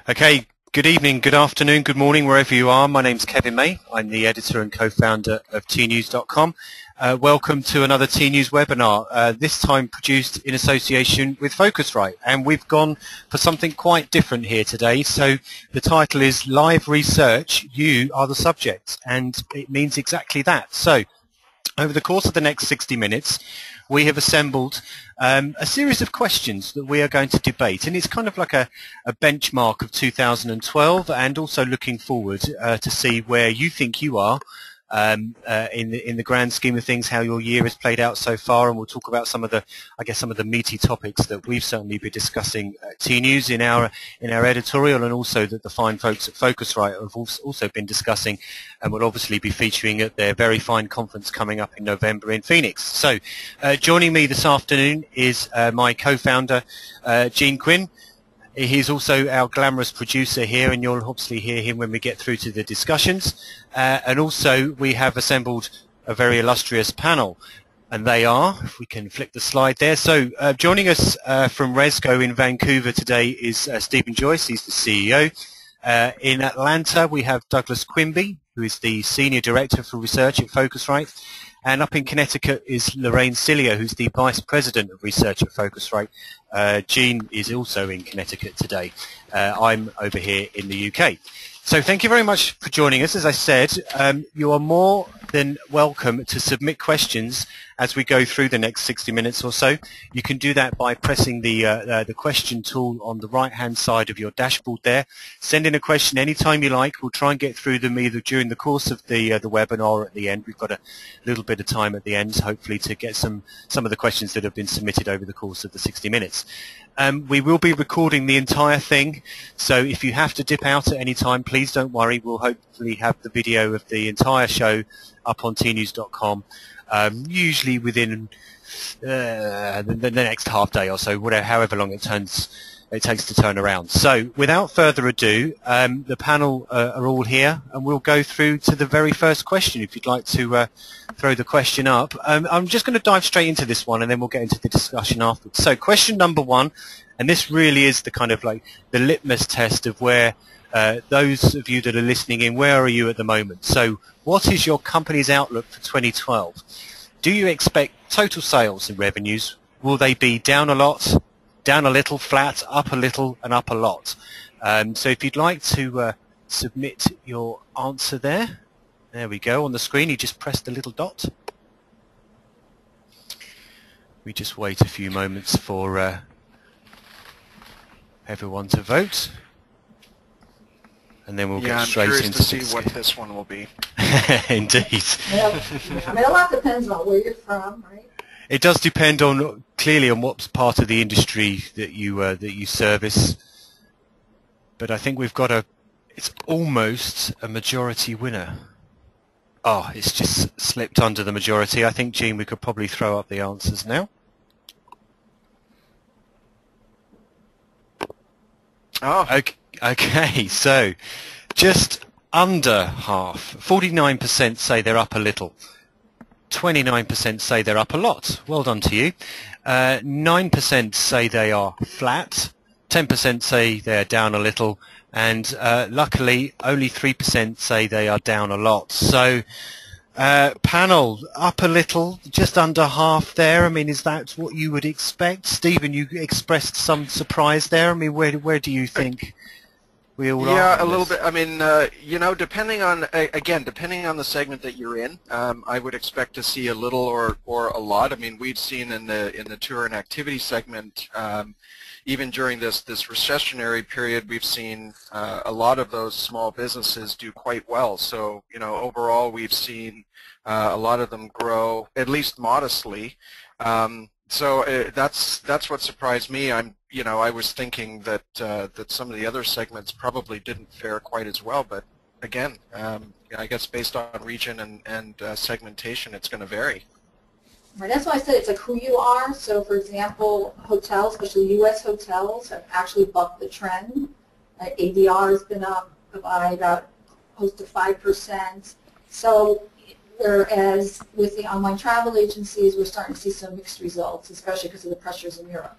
Okay, good evening, good afternoon, good morning, wherever you are. My name's Kevin May. I'm the editor and co-founder of tnooz.com. Welcome to another tnooz webinar, this time produced in association with Focusrite. And we've gone for something quite different here today. So the title is Live Research, You Are the Subject. And it means exactly that. So over the course of the next 60 minutes, we have assembled a series of questions that we are going to debate, and it's kind of like a benchmark of 2012 and also looking forward to see where you think you are in the grand scheme of things, how your year has played out so far, and we'll talk about some of the meaty topics that we've certainly been discussing at tnooz in our editorial, and also that the fine folks at Focusrite have also been discussing, and will obviously be featuring at their very fine conference coming up in November in Phoenix. So joining me this afternoon is my co-founder Gene Quinn. He's also our glamorous producer here, and you'll obviously hear him when we get through to the discussions. And also we have assembled a very illustrious panel, and they are, if we can flick the slide there. So joining us from Resco in Vancouver today is Stephen Joyce. He's the CEO. In Atlanta we have Douglas Quimby, who is the Senior Director for Research at Focusrite. And up in Connecticut is Lorraine Cilio, who's the Vice President of Research at Focusrite. Gene is also in Connecticut today. I'm over here in the UK. So thank you very much for joining us. As I said, you are more than welcome to submit questions as we go through the next 60 minutes or so. You can do that by pressing the question tool on the right-hand side of your dashboard there. Send in a question anytime you like. We'll try and get through them either during the course of the webinar or at the end. We've got a little bit of time at the end, hopefully, to get some of the questions that have been submitted over the course of the 60 minutes. We will be recording the entire thing, so if you have to dip out at any time, please don't worry. We'll hopefully have the video of the entire show up on tnooz.com, usually within the next half day or so, however long it takes to turn around. So without further ado, the panel are all here, and we'll go through to the very first question. If you'd like to throw the question up. I'm just going to dive straight into this one, and then we'll get into the discussion afterwards. So question number one, and this really is the kind of like the litmus test of where those of you that are listening in, where are you at the moment? So what is your company's outlook for 2012? Do you expect total sales and revenues? Will they be down a lot, down a little, flat, up a little, and up a lot? So if you'd like to submit your answer there. There we go. On the screen, you just press the little dot. We just wait a few moments for everyone to vote, and then we'll get straight into it. I'm curious to see what this one will be. Indeed. Well, I mean, a lot depends on where you're from, right? It does depend clearly on what part of the industry that you service, but I think we've got it's almost a majority winner. Oh, it's just slipped under the majority. I think, Gene, we could probably throw up the answers now. Oh. Okay, so just under half, 49% say they're up a little. 29% say they're up a lot. Well done to you. 9% say they are flat. 10% say they're down a little. And luckily, only 3% say they are down a lot. So, panel, up a little, just under half there. I mean, is that what you would expect? Stephen, you expressed some surprise there. I mean, where do you think we all are? Yeah, a little bit. I mean, you know, depending on the segment that you're in, I would expect to see a little or a lot. I mean, we've seen in the tour and activity segment, even during this recessionary period, we've seen a lot of those small businesses do quite well. So, you know, overall, we've seen a lot of them grow, at least modestly. So that's what surprised me. I was thinking that that some of the other segments probably didn't fare quite as well. But again, I guess based on region and segmentation, it's going to vary. Right, that's why I said it's like who you are. So, for example, hotels, especially U.S. hotels, have actually bucked the trend. ADR has been up by about close to 5%. So, whereas with the online travel agencies, we're starting to see some mixed results, especially because of the pressures in Europe.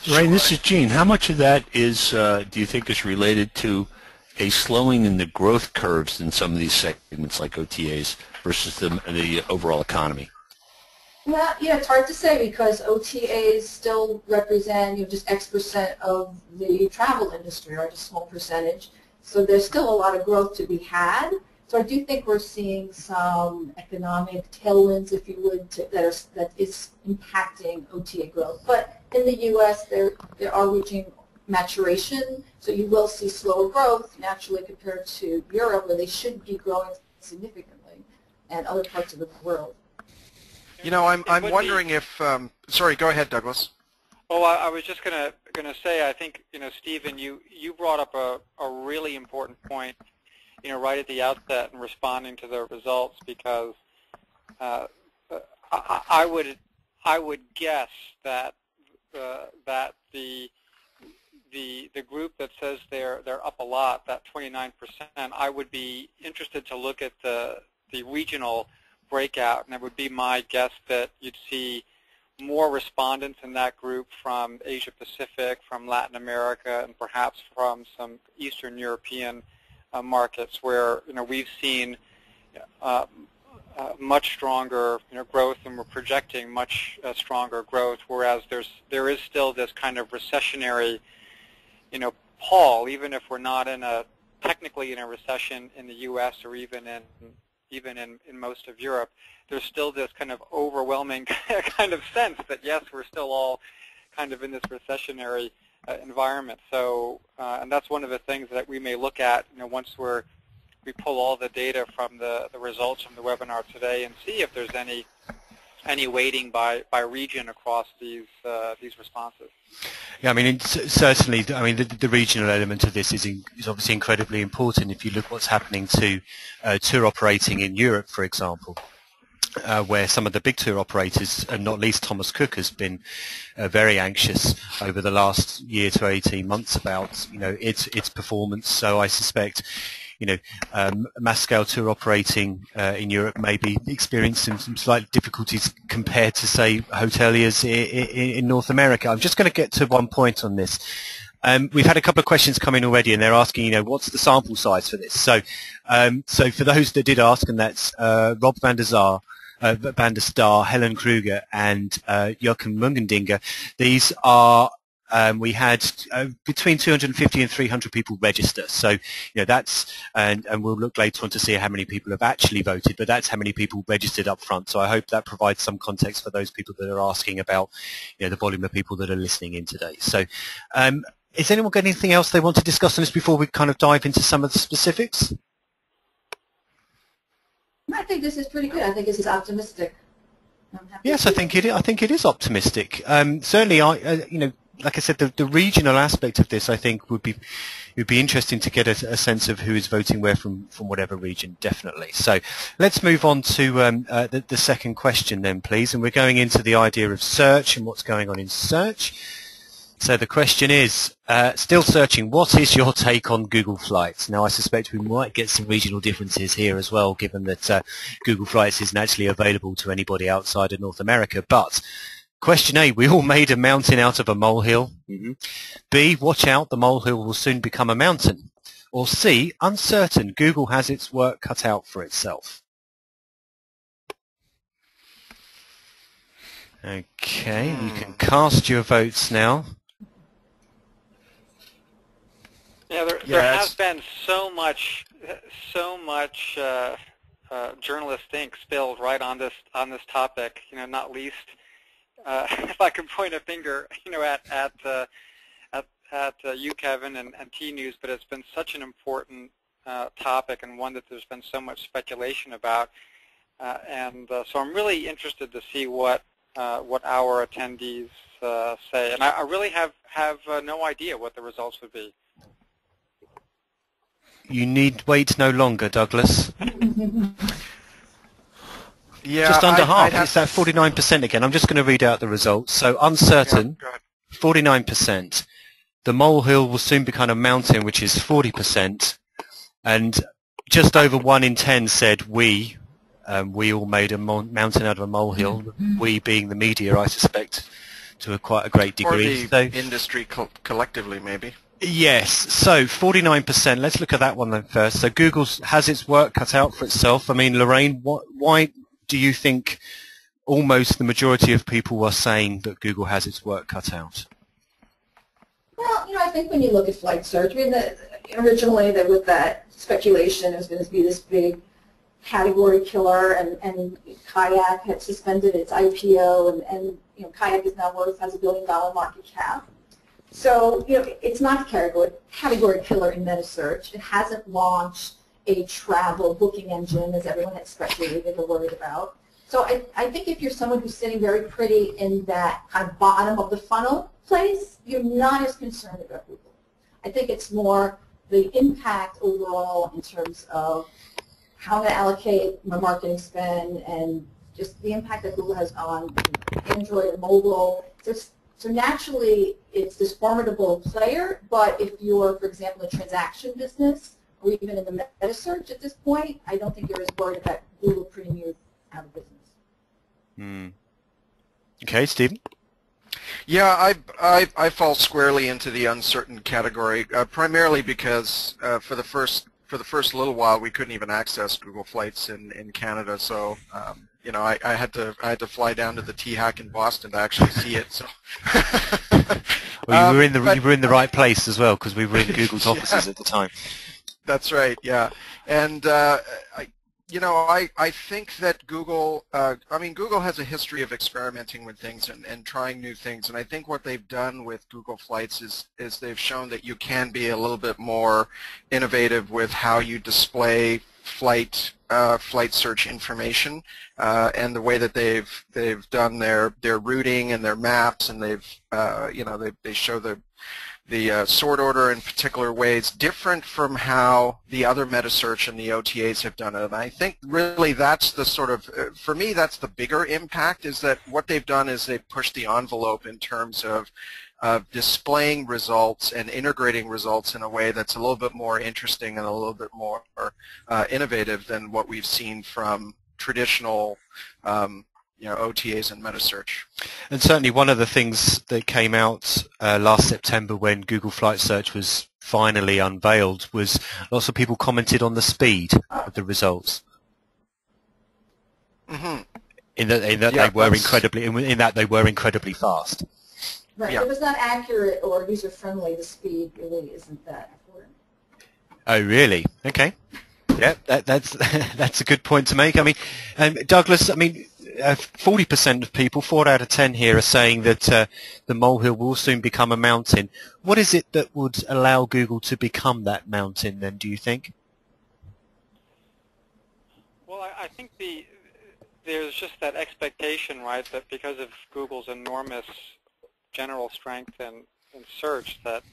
Ray, this is Gene. How much of that is, do you think, is related to a slowing in the growth curves in some of these segments like OTAs versus the overall economy? Well, yeah, it's hard to say because OTAs still represent, just X% of the travel industry, right, a small percentage. So there's still a lot of growth to be had. So I do think we're seeing some economic tailwinds, if you would, that is impacting OTA growth. But in the U.S., they are reaching maturation, so you will see slower growth naturally compared to Europe, where they should be growing significantly, and other parts of the world. I'm wondering if. Sorry, go ahead, Douglas. Oh, I was just gonna say, I think Stephen, you brought up a really important point, right at the outset in responding to the results, because I would guess that the group that says they're up a lot, that 29%, I would be interested to look at the regional breakout, and it would be my guess that you'd see more respondents in that group from Asia Pacific, from Latin America, and perhaps from some Eastern European markets where we've seen much stronger growth, and we're projecting much stronger growth, whereas there is still this kind of recessionary pall, even if we're not technically in a recession in the U.S. or even in most of Europe. There's still this kind of overwhelming kind of sense that yes, we're still all kind of in this recessionary environment. So, and that's one of the things that we may look at, once we pull all the data from the results from the webinar today, and see if there's any weighting by region across these responses. Yeah, I mean, certainly, the regional element of this is obviously incredibly important. If you look what's happening to tour operating in Europe, for example, where some of the big tour operators, and not least Thomas Cook, has been very anxious over the last year to 18 months about its performance. So I suspect mass scale tour operating in Europe may be experiencing some slight difficulties compared to, say, hoteliers in North America. I'm just going to get to one point on this. We've had a couple of questions come in already, and they're asking, what's the sample size for this? So, for those that did ask, and that's Rob van der Star, Helen Kruger, and Jochen Mungendinger. These are we had between 250 and 300 people register. So, that's, and we'll look later on to see how many people have actually voted, but that's how many people registered up front. So I hope that provides some context for those people that are asking about, the volume of people that are listening in today. So, has anyone got anything else they want to discuss on this before we kind of dive into some of the specifics? I think this is pretty good. I think this is optimistic. Yes, I think it is optimistic. Certainly, like I said, the regional aspect of this, I think, would be interesting to get a sense of who is voting where from whatever region, definitely. So let's move on to the second question then, please. And we're going into the idea of search and what's going on in search. So the question is, still searching, what is your take on Google Flights? Now, I suspect we might get some regional differences here as well, given that Google Flights isn't actually available to anybody outside of North America. But question A, we all made a mountain out of a molehill. Mm-hmm. B, watch out, the molehill will soon become a mountain. Or C, uncertain, Google has its work cut out for itself. Okay, you can cast your votes now. Yeah, there has been so much journalist ink spilled right on this topic. Not least if I could point a finger, at you, Kevin, and tnooz, but it's been such an important topic, and one that there's been so much speculation about, and so I'm really interested to see what our attendees say, and I really have no idea what the results would be. You need wait no longer, Douglas. Yeah, just under half. It's that 49% again. I'm just going to read out the results. So uncertain, 49%. The molehill will soon become a mountain, which is 40%. And just over 1 in 10 said we all made a mountain out of a molehill. We being the media, I suspect, to quite a great Or degree. the industry collectively, maybe. Yes, so 49%. Let's look at that one then first. So Google has its work cut out for itself. I mean, Lorraine, why do you think almost the majority of people are saying that Google has its work cut out? Well, I think when you look at flight search, I mean, originally there was that speculation it was going to be this big category killer, and Kayak had suspended its IPO, and Kayak is now has $1 billion market cap. So, it's not a category killer in meta search. It hasn't launched a travel booking engine as everyone had speculated or worried about. So I think if you're someone who's sitting very pretty in that kind of bottom of the funnel place, you're not as concerned about Google. I think it's more the impact overall in terms of how I'm going to allocate my marketing spend and just the impact that Google has on Android and mobile. So naturally, it's this formidable player, but if you're, for example, a transaction business or even in the meta search at this point, I don't think you're as worried about Google putting you out of business. Okay, Stephen? Yeah, I fall squarely into the uncertain category, primarily because for the first little while we couldn't even access Google Flights in Canada, so I had to fly down to the T-Hack in Boston to actually see it. So. Well, you were in the right place as well, because we were in Google's offices at the time. That's right. Yeah, and I think that Google, Google has a history of experimenting with things and trying new things, and I think what they've done with Google Flights is they've shown that you can be a little bit more innovative with how you display flight search information, and the way that they've done their routing and their maps, and they show the sort order in particular ways, different from how the other meta search and the OTAs have done it. And I think really that's the sort of, for me, that's the bigger impact, is that what they've done is they've pushed the envelope in terms of displaying results and integrating results in a way that's a little bit more interesting and a little bit more innovative than what we've seen from traditional OTAs and meta search. And certainly one of the things that came out last September when Google Flight Search was finally unveiled was lots of people commented on the speed of the results. Mm-hmm. In that they were incredibly fast. Right. Yeah. If it's not accurate or user-friendly, the speed really isn't that important. Oh, really? Okay. Yeah, that's a good point to make. I mean, Douglas, 40% of people, 4 out of 10 here, are saying that the molehill will soon become a mountain. What is it that would allow Google to become that mountain then, do you think? Well, I think there's just that expectation, right, that because of Google's enormous general strength in search, that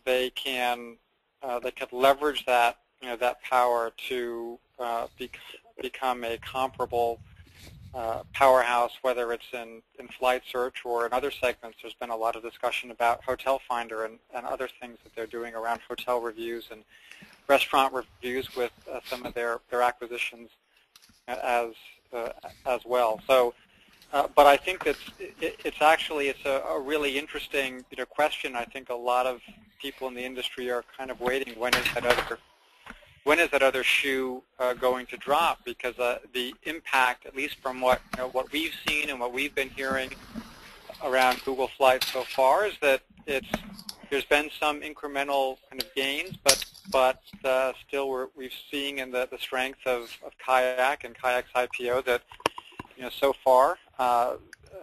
they can leverage that that power to become a comparable powerhouse, whether it's in flight search or in other segments. There's been a lot of discussion about Hotel Finder and other things that they're doing around hotel reviews and restaurant reviews with some of their acquisitions as well. So, but I think that it's a really interesting question. I think a lot of people in the industry are kind of waiting. When is that other shoe going to drop? Because the impact, at least from what we've seen and what we've been hearing around Google Flights so far, is that there's been some incremental kind of gains, but still we're seeing in the strength of Kayak and Kayak's IPO that so far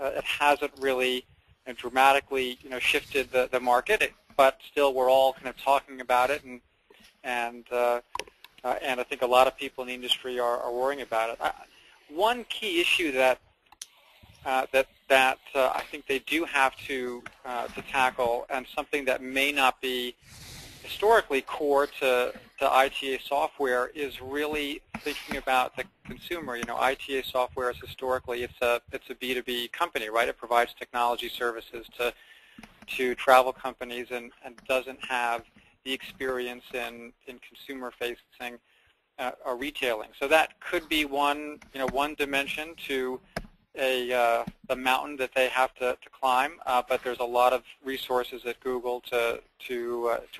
it hasn't really dramatically shifted the market, but still we're all kind of talking about it, and I think a lot of people in the industry are worrying about it. One key issue that I think they do have to tackle, and something that may not be historically core to ITA software, is really thinking about the consumer. ITA software is historically it's a B2B company, right? It provides technology services to travel companies and doesn't have the experience in consumer-facing retailing. So that could be one dimension to the mountain that they have to climb, but there's a lot of resources at Google to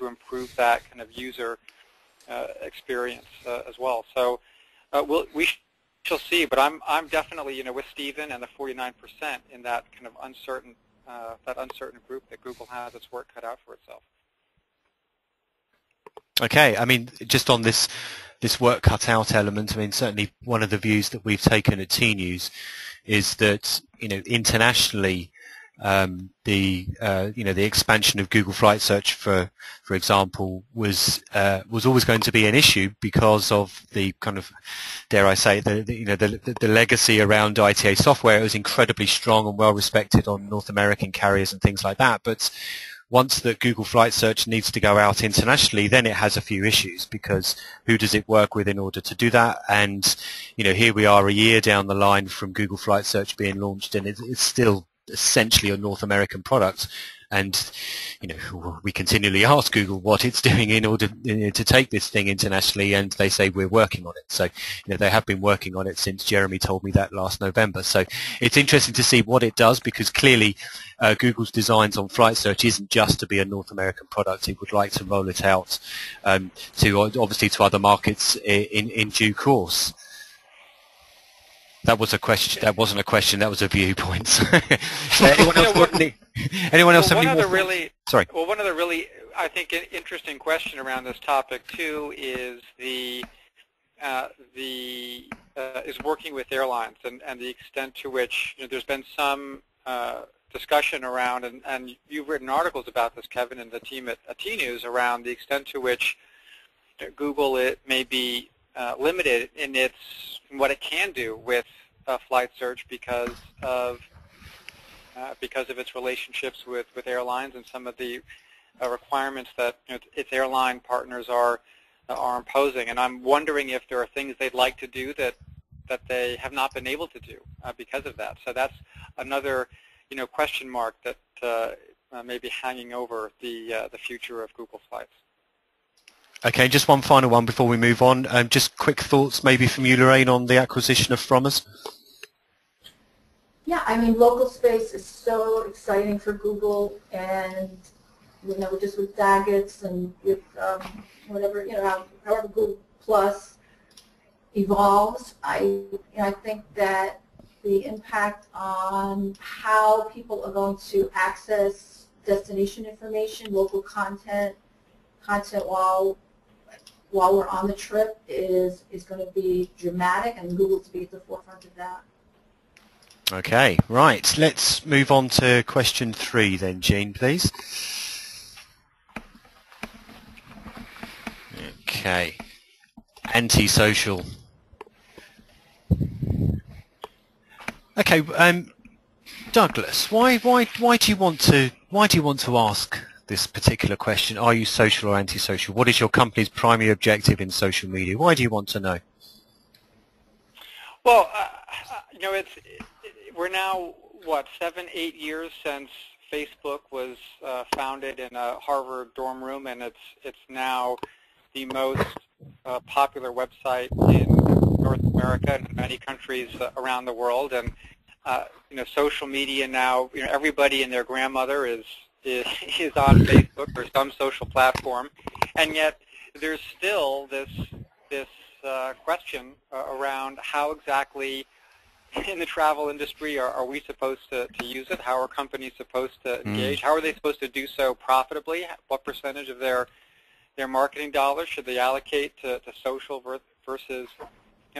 improve that kind of user experience as well. So we shall see, but I'm definitely with Stephen and the 49% in that kind of uncertain group that Google has its work cut out for itself. Okay, I mean, just on this work cut out element, I mean, certainly one of the views that we've taken at tnooz is that internationally, the expansion of Google Flight Search, for example, was always going to be an issue because of the kind of, dare I say, the legacy around ITA software. It was incredibly strong and well respected on North American carriers and things like that, but once that Google Flight Search needs to go out internationally, then it has a few issues, because who does it work with in order to do that? And here we are a year down the line from Google Flight Search being launched, and it's still essentially a North American product. And we continually ask Google what it's doing in order to take this thing internationally, and they say we're working on it. So they have been working on it since Jeremy told me that last November. So it's interesting to see what it does, because clearly Google's designs on Flight Search isn't just to be a North American product. It would like to roll it out to other markets in due course. That was a question. That wasn't a question. That was a viewpoint. Anyone else? One other really, sorry. Well, one of the really, I think, interesting question around this topic too is is working with airlines and the extent to which there's been some discussion around, and you've written articles about this, Kevin, and the team at tnooz, around the extent to which Google may be limited in what it can do with flight search because of its relationships with airlines and some of the requirements that its airline partners are imposing. And I'm wondering if there are things they'd like to do that they have not been able to do because of that. So that's another question mark that may be hanging over the future of Google Flights. Okay, just one final one before we move on. Just quick thoughts maybe from you, Lorraine, on the acquisition of Frommer's. Yeah, I mean, local space is so exciting for Google, and just with Daggets and with whatever, however Google Plus evolves, I think that the impact on how people are going to access destination information, local content while we're on the trip is going to be dramatic, and Google to be at the forefront of that. Okay, right. Let's move on to question 3 then, Jean, please. Okay. Antisocial. Okay, Douglas, why do you want to ask this particular question? Are you social or antisocial? What is your company's primary objective in social media? Why do you want to know? Well, we're now, 7-8 years since Facebook was founded in a Harvard dorm room, and it's now the most popular website in North America and in many countries around the world. And social media now, everybody and their grandmother is on Facebook or some social platform, and yet there's still this question around how exactly in the travel industry are we supposed to use it? How are companies supposed to engage? How are they supposed to do so profitably? What percentage of their marketing dollars should they allocate to social versus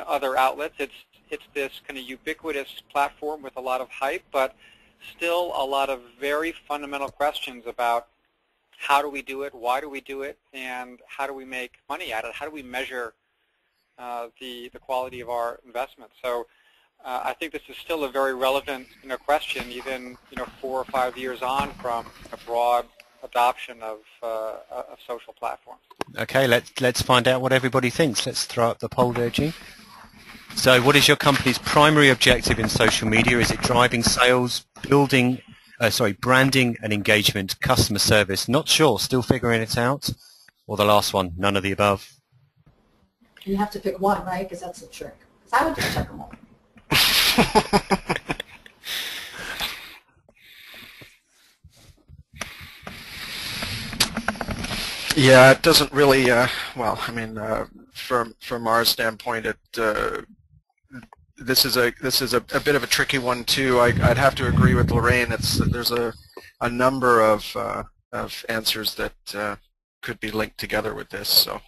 other outlets? It's this kind of ubiquitous platform with a lot of hype, but still a lot of very fundamental questions about how do we do it, why do we do it, and how do we make money at it? How do we measure the quality of our investment? So I think this is still a very relevant question, even 4 or 5 years on from a broad adoption of social platforms. Okay, let's find out what everybody thinks. Let's throw up the poll there, Gene. So what is your company's primary objective in social media? Is it driving sales, branding and engagement, customer service? Not sure, still figuring it out. Or the last one, none of the above. You have to pick one, right? Because that's the trick. Because I would just check them all. Yeah, it doesn't really. Well, I mean, from our standpoint, this is a bit of a tricky one too. I'd have to agree with Lorraine. There's a number of answers that could be linked together with this. So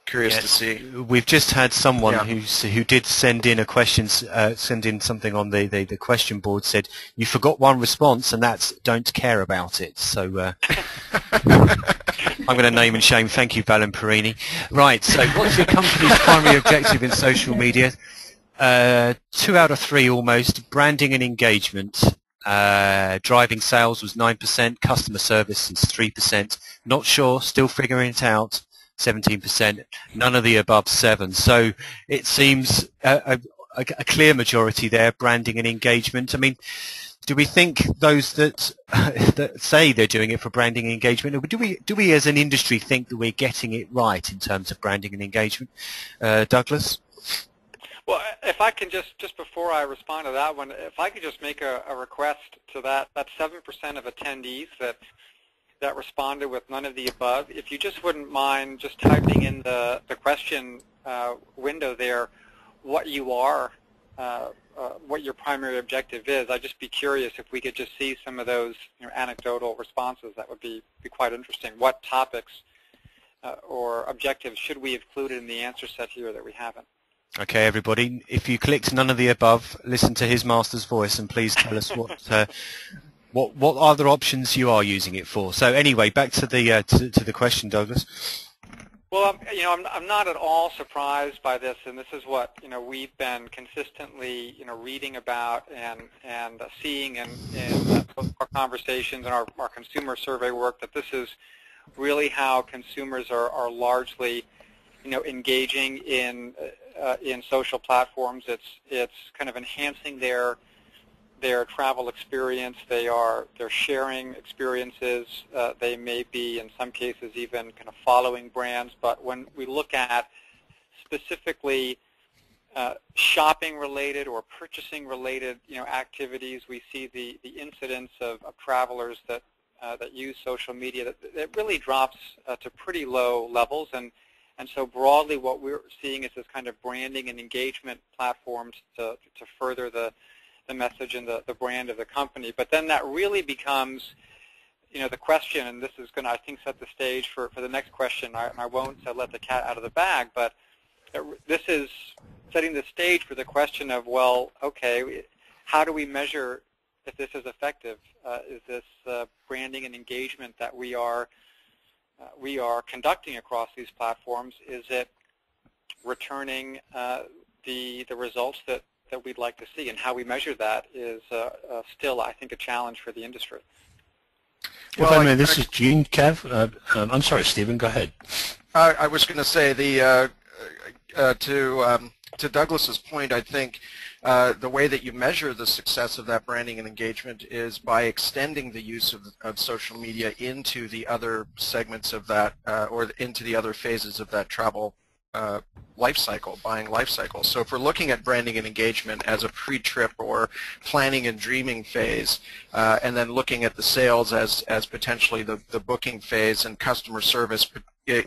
curious to see. We've just had someone who did send in a question, send in something on the question board. Said you forgot one response, and that's don't care about it. So I'm going to name and shame. Thank you, Valenperini. Right. So what's your company's primary objective in social media? 2 out of 3 almost. Branding and engagement. Driving sales was 9%. Customer service is 3%. Not sure. Still figuring it out. 17%. None of the above 7. So it seems a clear majority there. Branding and engagement. I mean, do we think those that say they're doing it for branding and engagement, or do we as an industry think that we're getting it right in terms of branding and engagement? Douglas? Well, if I can just before I respond to that one, if I could just make a request to that 7% of attendees that responded with none of the above, if you just wouldn't mind just typing in the question window there what you are, what your primary objective is. I'd just be curious if we could just see some of those anecdotal responses. That would be quite interesting. What topics or objectives should we have included in the answer set here that we haven't? Okay, everybody, if you clicked none of the above, listen to his master's voice and please tell us what other options you are using it for. So anyway, back to the question, Douglas. Well, I'm not at all surprised by this, and this is what we've been consistently reading about and seeing in our conversations and our consumer survey work, that this is really how consumers are largely engaging in social platforms. It's kind of enhancing their travel experience. They're sharing experiences. They may be, in some cases, even kind of following brands. But when we look at specifically shopping-related or purchasing-related activities, we see the incidence of travelers that use social media that really drops to pretty low levels. And so broadly, what we're seeing is this kind of branding and engagement platforms to further the message and the brand of the company. But then that really becomes, the question, and this is going to, I think, set the stage for the next question. I won't let the cat out of the bag, but this is setting the stage for the question of, well, okay, how do we measure if this is effective? Is this branding and engagement that we are conducting across these platforms, is it returning the results that we'd like to see? And how we measure that is still, I think, a challenge for the industry. Well, if I may, this is Gene, Kev. I'm sorry, Stephen, go ahead. I was going to say, to Douglas's point, I think the way that you measure the success of that branding and engagement is by extending the use of social media into the other segments of that, or into the other phases of that travel life cycle, buying life cycle. So if we're looking at branding and engagement as a pre-trip or planning and dreaming phase, and then looking at the sales as potentially the booking phase, and customer service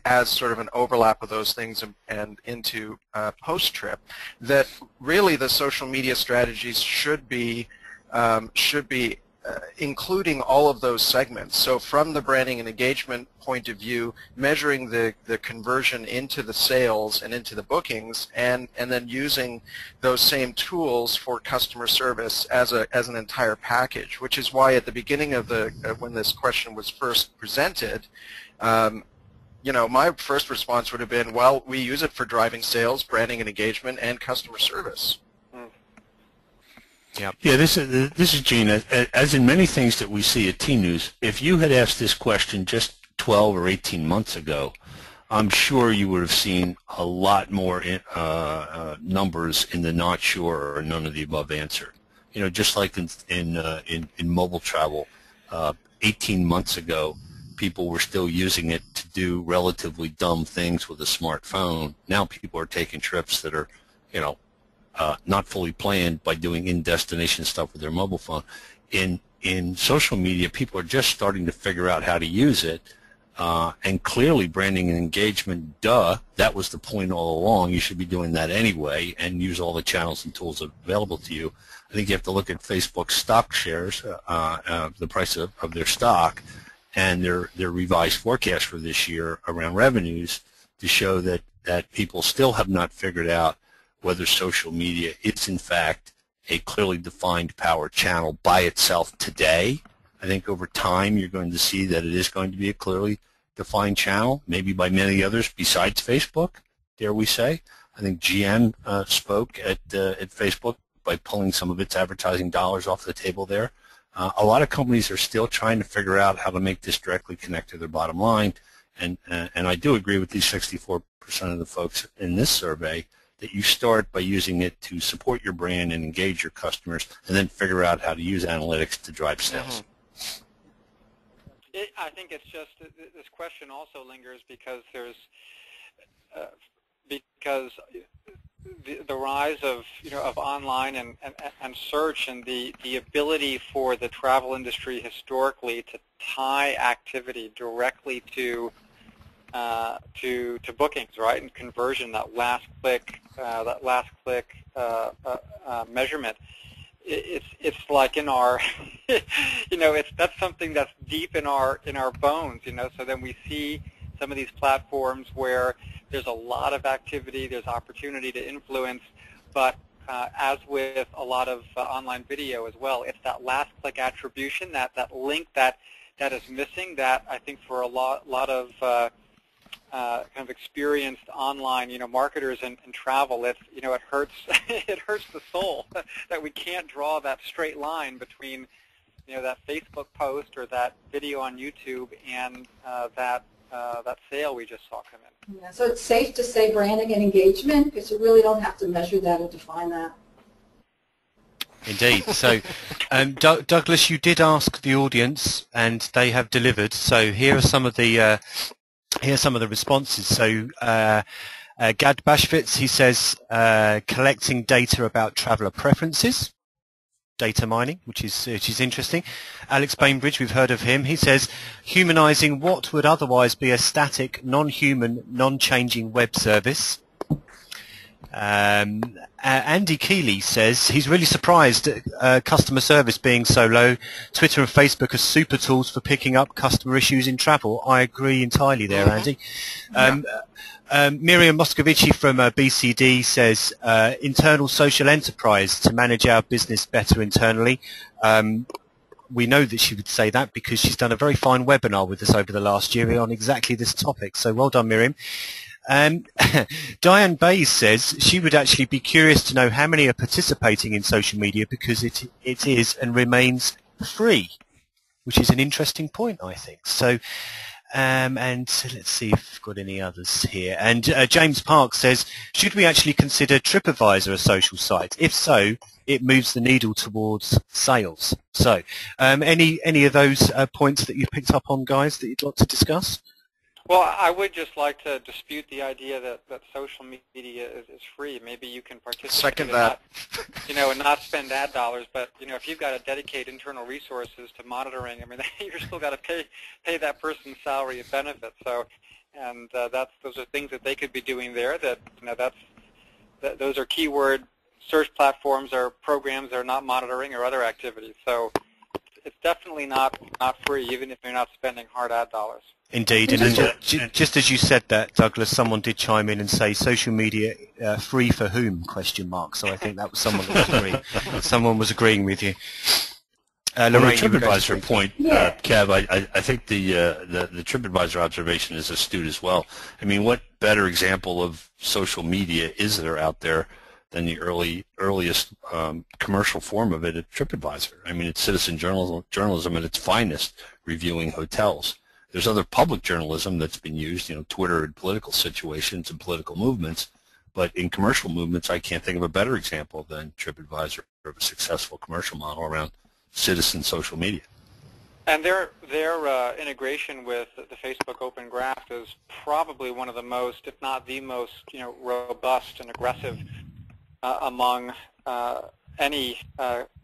as sort of an overlap of those things and into post-trip, that really the social media strategies should be including all of those segments. So from the branding and engagement point of view, measuring the conversion into the sales and into the bookings, and then using those same tools for customer service as an entire package, which is why at the beginning of when this question was first presented, my first response would have been, well, we use it for driving sales, branding and engagement, and customer service. Yep. Yeah, this is Gene. As in many things that we see at tnooz, if you had asked this question just 12 or 18 months ago, I'm sure you would have seen a lot more numbers in the not sure or none of the above answer. Just like in mobile travel, 18 months ago, people were still using it to do relatively dumb things with a smartphone. Now people are taking trips that are, not fully planned by doing in-destination stuff with their mobile phone. In social media, people are just starting to figure out how to use it. And clearly branding and engagement, duh, that was the point all along. You should be doing that anyway and use all the channels and tools available to you. I think you have to look at Facebook's stock shares, the price of their stock, and their revised forecast for this year around revenues to show that people still have not figured out whether social media is in fact a clearly defined power channel by itself today. I think over time you're going to see that it is going to be a clearly defined channel, maybe by many others besides Facebook, dare we say. I think GM spoke at Facebook by pulling some of its advertising dollars off the table there. A lot of companies are still trying to figure out how to make this directly connect to their bottom line, and I do agree with these 64% of the folks in this survey that you start by using it to support your brand and engage your customers, and then figure out how to use analytics to drive sales. I think it's just this question also lingers because there's the rise of of online and search, and the ability for the travel industry historically to tie activity directly to bookings, right, and conversion, that last click measurement. It's like in our that's something that's deep in our bones, so then we see some of these platforms where there's a lot of activity, there's opportunity to influence, but as with a lot of online video as well, it's that last click attribution, that link that is missing, that I think for a lot of kind of experienced online, marketers and travel, it hurts. It hurts the soul that we can't draw that straight line between, that Facebook post or that video on YouTube and that sale we just saw come in. Yeah, so it's safe to say branding and engagement because you really don't have to measure that or define that. Indeed. So, Douglas, you did ask the audience, and they have delivered. So here are some of the responses. So Gad Bashvitz, he says collecting data about traveller preferences, data mining, which is interesting. Alex Bainbridge, we've heard of him. He says humanising what would otherwise be a static, non-human, non-changing web service. Andy Keeley says he's really surprised at customer service being so low. Twitter and Facebook are super tools for picking up customer issues in travel. I agree entirely there, Andy. Miriam Moscovici from BCD says internal social enterprise to manage our business better internally. We know that she would say that because she's done a very fine webinar with us over the last year on exactly this topic. So well done, Miriam. Diane Bays says she would actually be curious to know how many are participating in social media because it is and remains free, which is an interesting point, I think. So, and let's see if we've got any others here. And James Park says, should we actually consider TripAdvisor a social site? If so, it moves the needle towards sales. So, any of those points that you've picked up on, guys, that you'd like to discuss? Well, I would just like to dispute the idea that social media is free. Maybe you can participate. Second that. And not spend ad dollars. But if you've got to dedicate internal resources to monitoring, I mean, you're still got to pay that person's salary and benefits. So, and those are things that they could be doing there. Those are keyword search platforms or programs that are not monitoring or other activities. So, it's definitely not free, even if you're not spending hard ad dollars. Indeed, and just as you said that, Douglas, someone did chime in and say social media free for whom? ? So I think that was someone that was agreeing. Someone was agreeing with you. Lorraine, on the TripAdvisor point, Kev, I think the TripAdvisor observation is astute as well. I mean, what better example of social media is there out there than the earliest commercial form of it at TripAdvisor? I mean, it's citizen journalism at its finest, reviewing hotels. There's other public journalism that's been used, Twitter in political situations and political movements, but in commercial movements, I can't think of a better example than TripAdvisor of a successful commercial model around citizen social media. And their integration with the Facebook Open Graph is probably one of the most, if not the most, robust and aggressive among any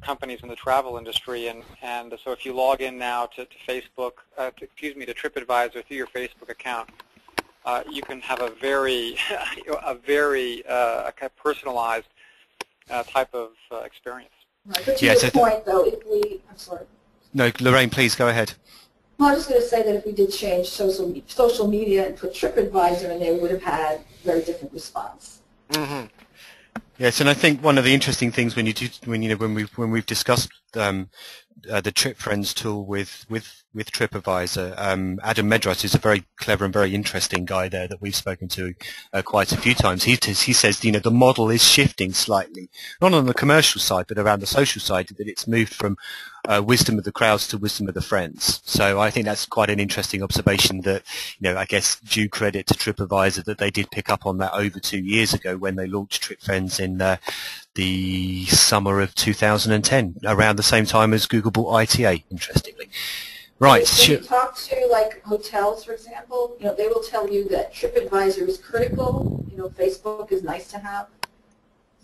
companies in the travel industry, and so if you log in now to Facebook, to TripAdvisor through your Facebook account, you can have a very kind of personalized type of experience. Right. But to your point, though, if we, I'm sorry. No, Lorraine, please go ahead. Well, I was just going to say that if we did change social media and put TripAdvisor in there, we would have had a very different response. Mm-hmm. Yes, and I think one of the interesting things when we've discussed the Trip Friends tool with TripAdvisor, Adam Medras is a very clever and very interesting guy there that we've spoken to quite a few times. He says the model is shifting slightly, not on the commercial side but around the social side, that it's moved from wisdom of the crowds to wisdom of the friends. So I think that's quite an interesting observation that, I guess due credit to TripAdvisor that they did pick up on that over 2 years ago when they launched Trip Friends in the summer of 2010, around the same time as Google bought ITA, interestingly. Right. When you talk to like hotels, for example, they will tell you that TripAdvisor is critical. Facebook is nice to have.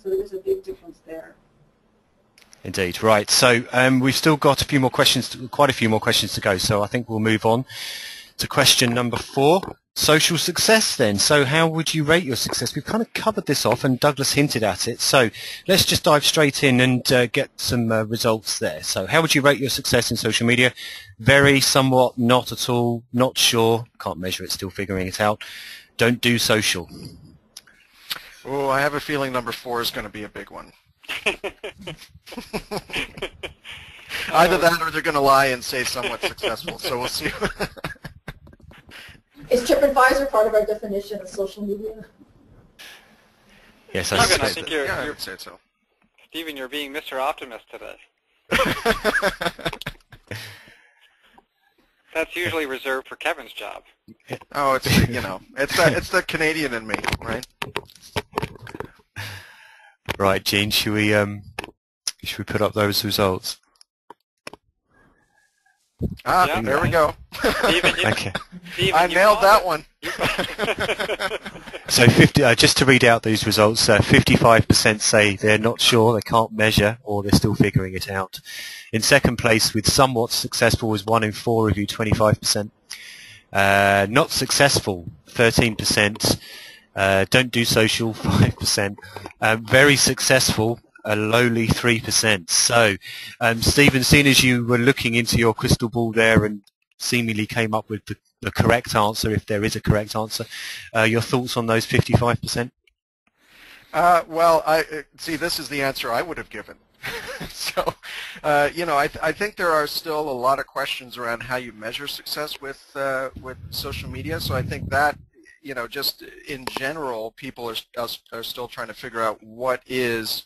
So there's a big difference there. Indeed. Right. So we've still got quite a few more questions to go. So I think we'll move on to question number 4. Social success then. So how would you rate your success? We've kind of covered this off and Douglas hinted at it. So let's just dive straight in and get some results there. So how would you rate your success in social media? Very, somewhat, not at all, not sure, can't measure it, still figuring it out. Don't do social. Oh, I have a feeling number 4 is going to be a big one. Either that or they're going to lie and say somewhat successful. So we'll see. Is TripAdvisor part of our definition of social media? Yes, I think I would say so. Stephen, you're being Mr. Optimist today. That's usually reserved for Kevin's job. Oh, it's the Canadian in me, right? Right, Gene, should we put up those results? Yeah, there we go. Stephen, Okay. Stephen, I nailed that one. So just to read out these results, 55% say they're not sure, they can't measure, or they're still figuring it out. In second place, with somewhat successful, was 1 in 4 of you, 25%. Not successful, 13%. Don't do social, 5%. Very successful, a lowly 3%. So, Stephen, seeing as you were looking into your crystal ball there and seemingly came up with the correct answer, if there is a correct answer, your thoughts on those 55%? Well, see, this is the answer I would have given. So, I think there are still a lot of questions around how you measure success with social media. So I think that, just in general, people are still trying to figure out what is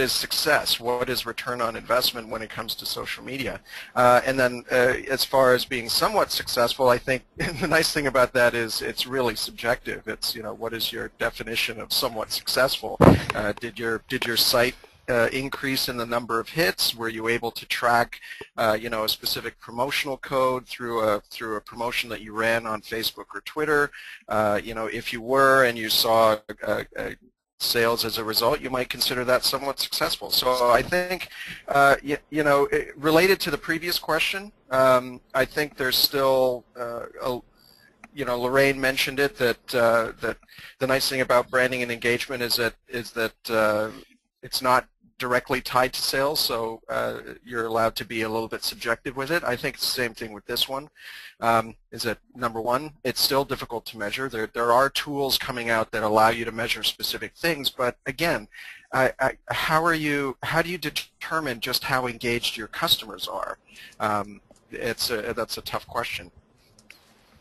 success, what is return on investment when it comes to social media. And then as far as being somewhat successful, I think the nice thing about that is it's really subjective. It's, what is your definition of somewhat successful? Did your site increase in the number of hits? Were you able to track, a specific promotional code through a promotion that you ran on Facebook or Twitter? If you were and you saw sales as a result, you might consider that somewhat successful. So I think, related to the previous question, I think there's still, Lorraine mentioned it, that the nice thing about branding and engagement is that it's not directly tied to sales, so you're allowed to be a little bit subjective with it. I think it's the same thing with this one. Is that number one, it's still difficult to measure. There are tools coming out that allow you to measure specific things, but again, how do you determine just how engaged your customers are? That's a tough question.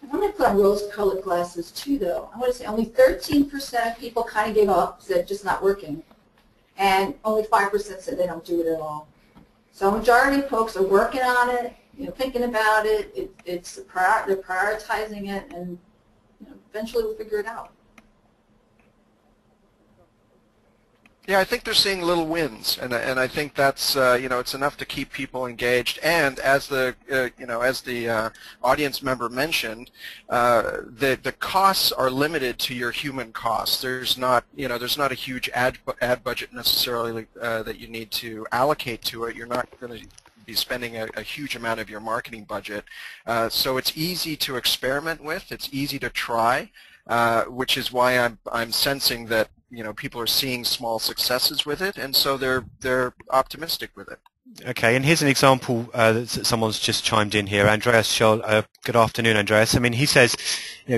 I'm going to put on rose-colored glasses too, though. I want to say only 13% of people kind of gave up, said just not working. And only 5% said they don't do it at all. So a majority of folks are working on it, thinking about it. They're prioritizing it, and eventually we'll figure it out. Yeah, I think they're seeing little wins, and I think that's it's enough to keep people engaged. And as the audience member mentioned, the costs are limited to your human costs. There's not a huge ad budget necessarily that you need to allocate to it. You're not going to be spending a huge amount of your marketing budget, so it's easy to experiment with. It's easy to try, which is why I'm sensing that people are seeing small successes with it, and so they're optimistic with it. Okay, and here's an example that someone's just chimed in here. Andreas Scholl, good afternoon, Andreas. I mean, he says,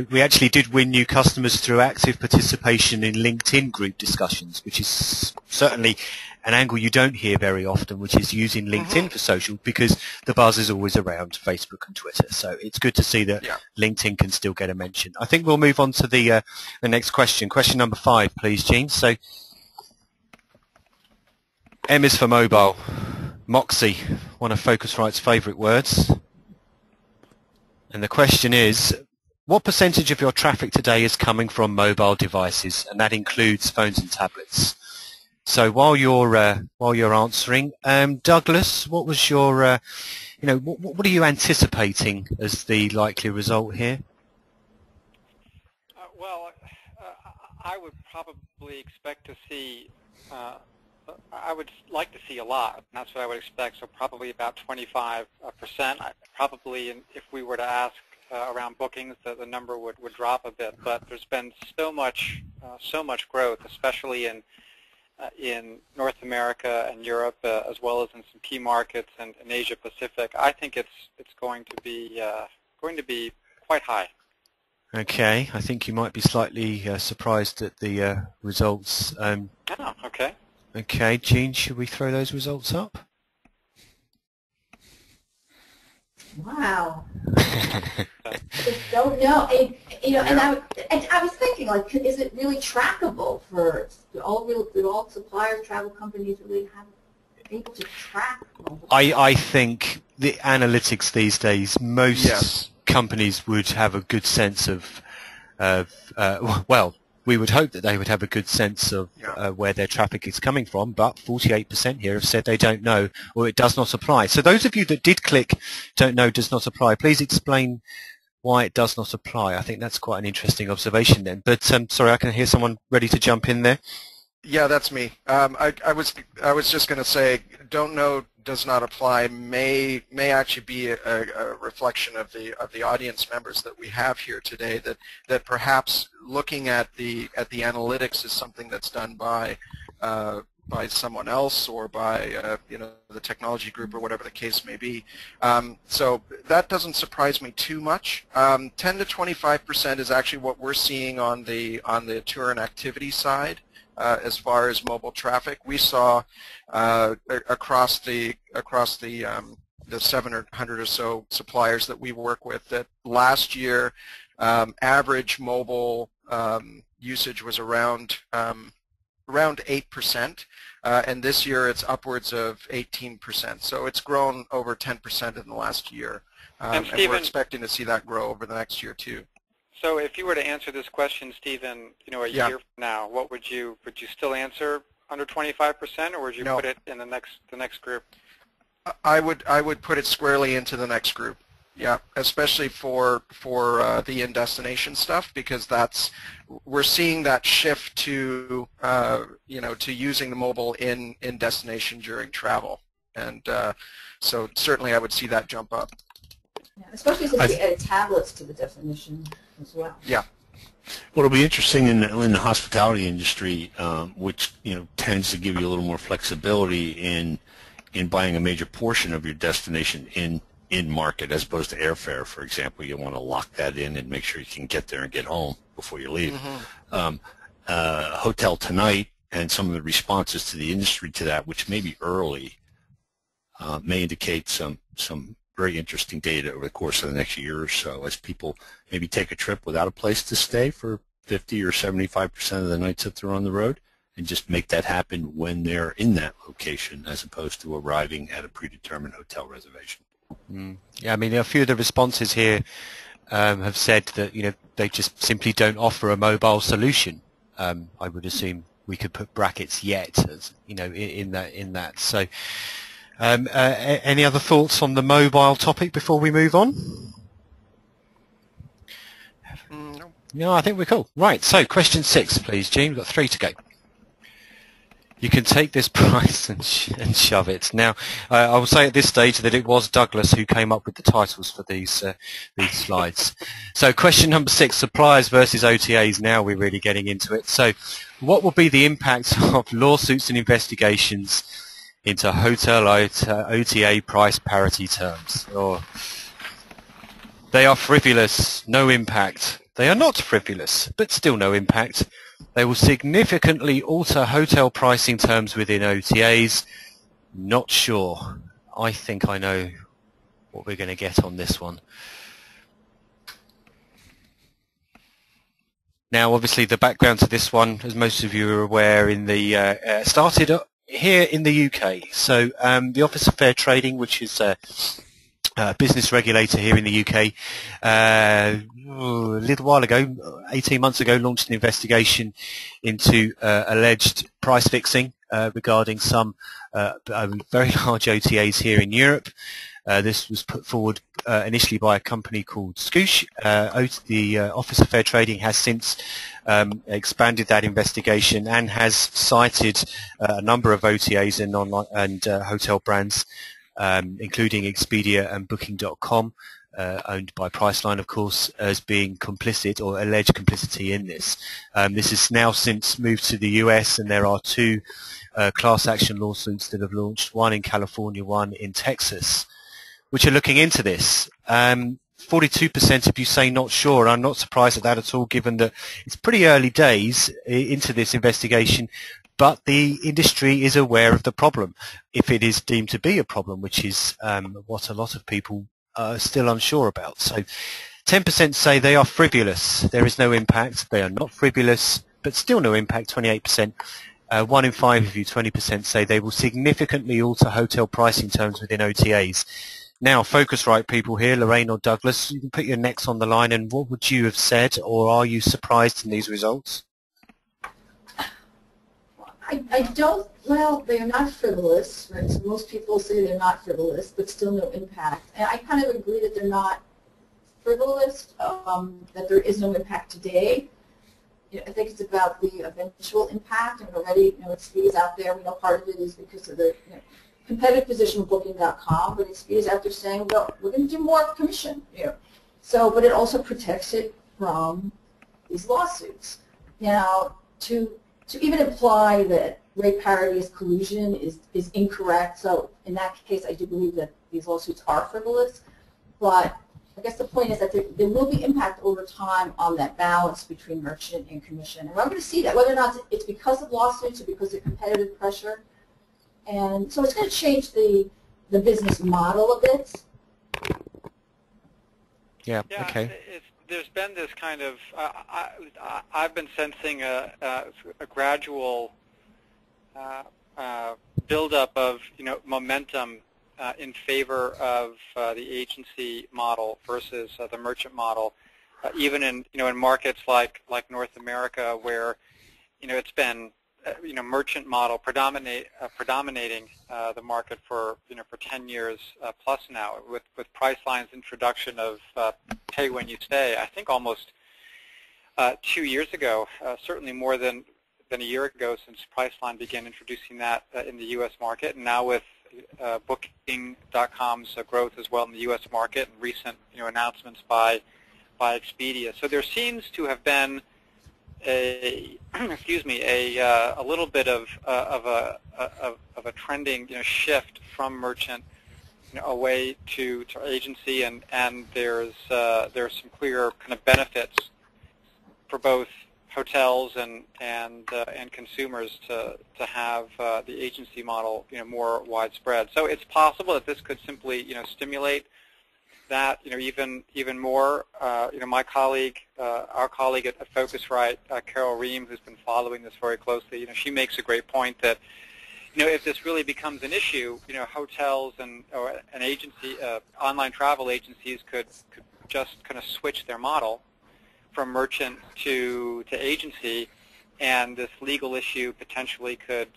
we actually did win new customers through active participation in LinkedIn group discussions, which is certainly an angle you don't hear very often, which is using LinkedIn for social, because the buzz is always around Facebook and Twitter. So it's good to see that LinkedIn can still get a mention. I think we'll move on to the next question. Question number 5, please, Jean. So M is for mobile. Moxie, one of Focusrite's favourite words. And the question is, what percentage of your traffic today is coming from mobile devices? And that includes phones and tablets. So while you're answering, Douglas, what was your, what are you anticipating as the likely result here? I would probably expect to see. I would like to see a lot, and that's what I would expect. So probably about 25%. Probably, if we were to ask around bookings, the number would drop a bit. But there's been so much growth, especially in North America and Europe, as well as in some key markets and in Asia Pacific. I think it's going to be quite high. Okay, I think you might be slightly surprised at the results. Okay. Okay, Jean, should we throw those results up? Wow. Just don't know. And I was thinking, like, is it really trackable for all suppliers, travel companies really have able to track? I think the analytics these days, most companies would have a good sense of well, we would hope that they would have a good sense of where their traffic is coming from, but 48% here have said they don't know or it does not apply. So those of you that did click don't know does not apply, please explain why it does not apply. I think that's quite an interesting observation then. But sorry, I can hear someone ready to jump in there. Yeah, that's me. I was just going to say, don't know does not apply may actually be a reflection of the audience members that we have here today. That perhaps looking at the analytics is something that's done by someone else or by the technology group or whatever the case may be. So that doesn't surprise me too much. 10 to 25% is actually what we're seeing on the tour and activity side. As far as mobile traffic, we saw across the 700 or so suppliers that we work with that last year average mobile usage was around 8%, and this year it's upwards of 18%. So it's grown over 10% in the last year, and we're expecting to see that grow over the next year too. So if you were to answer this question, Stephen, a year from now, what would you still answer under 25%, or would you put it in the next group? I would put it squarely into the next group. Yeah, especially for the in-destination stuff, because we're seeing that shift to to using the mobile in destination during travel, and so certainly I would see that jump up. Yeah, especially since we added tablets to the definition as well. Yeah. Well, it'll be interesting in the hospitality industry, which tends to give you a little more flexibility in buying a major portion of your destination in market as opposed to airfare, for example. You want to lock that in and make sure you can get there and get home before you leave. Hotel Tonight and some of the responses to the industry to that, which may be early, may indicate some very interesting data over the course of the next year or so as people maybe take a trip without a place to stay for 50 or 75% of the nights that they're on the road, and just make that happen when they're in that location as opposed to arriving at a predetermined hotel reservation. Yeah, I mean, a few of the responses here have said that they just simply don't offer a mobile solution. I would assume we could put brackets yet, as, you know, in that. So, any other thoughts on the mobile topic before we move on? No. No, I think we're cool. Right, so question 6, please, Gene. We've got 3 to go. You can take this price and shove it. Now, I will say at this stage that it was Douglas who came up with the titles for these slides. So question number 6, suppliers versus OTAs. Now we're really getting into it. So what will be the impact of lawsuits and investigations into hotel OTA price parity terms? Or they are frivolous, no impact. They are not frivolous, but still no impact. They will significantly alter hotel pricing terms within OTAs. Not sure. I think I know what we're going to get on this one. Now, obviously, the background to this one, as most of you are aware, started here in the UK. So the Office of Fair Trading, which is a business regulator here in the UK, a little while ago, 18 months ago, launched an investigation into alleged price fixing regarding some very large OTAs here in Europe. This was put forward initially by a company called Scoosh. The Office of Fair Trading has since expanded that investigation and has cited a number of OTAs and online and hotel brands, including Expedia and Booking.com, owned by Priceline, of course, as being complicit or alleged complicity in this. This has now since moved to the US, and there are 2 class action lawsuits that have launched, one in California, one in Texas, which are looking into this. 42% of you say not sure, and I'm not surprised at that at all, given that it's pretty early days into this investigation. But the industry is aware of the problem, if it is deemed to be a problem, which is what a lot of people are still unsure about. So 10% say they are frivolous. There is no impact. They are not frivolous, but still no impact, 28%. 1 in 5 of you, 20%, say they will significantly alter hotel pricing terms within OTAs. Now, Focusrite people here, Lorraine or Douglas, you can put your necks on the line, and what would you have said, or are you surprised in these results? I don't, well, they're not frivolous, right? So most people say they're not frivolous, but still no impact. And I kind of agree that they're not frivolous, that there is no impact today. You know, I think it's about the eventual impact, and already, you know, Expedia's out there. We know part of it is because of the competitive position of Booking.com, but Expedia's out there saying, well, we're going to do more commission here. So, but it also protects it from these lawsuits. Now, to even imply that rate parity is collusion is incorrect. So in that case, I do believe that these lawsuits are frivolous. But I guess the point is that there will be impact over time on that balance between merchant and commission. And we're going to see that, whether or not it's because of lawsuits or because of competitive pressure. And so it's going to change the business model a bit. Yeah, okay. There's been this kind of, I've been sensing a gradual buildup of, you know, momentum in favor of the agency model versus the merchant model, even in, you know, in markets like North America, where, you know, it's been you know, merchant model predominating the market for, you know, for 10 years plus now, with Priceline's introduction of pay when you stay. I think almost 2 years ago, certainly more than a year ago, since Priceline began introducing that in the U.S. market, and now with Booking.com's growth as well in the U.S. market, and recent, you know, announcements by Expedia. So there seems to have been a little bit of a trending, you know, shift from merchant, you know, away to agency, and there's some clear kind of benefits for both hotels and consumers to have the agency model, you know, more widespread. So it's possible that this could simply, you know, stimulate that, you know, even more. You know, my colleague, our colleague at Focusrite, Carol Ream, who's been following this very closely, you know, she makes a great point that, you know, if this really becomes an issue, you know, hotels or an agency, online travel agencies could just kind of switch their model from merchant to agency, and this legal issue potentially could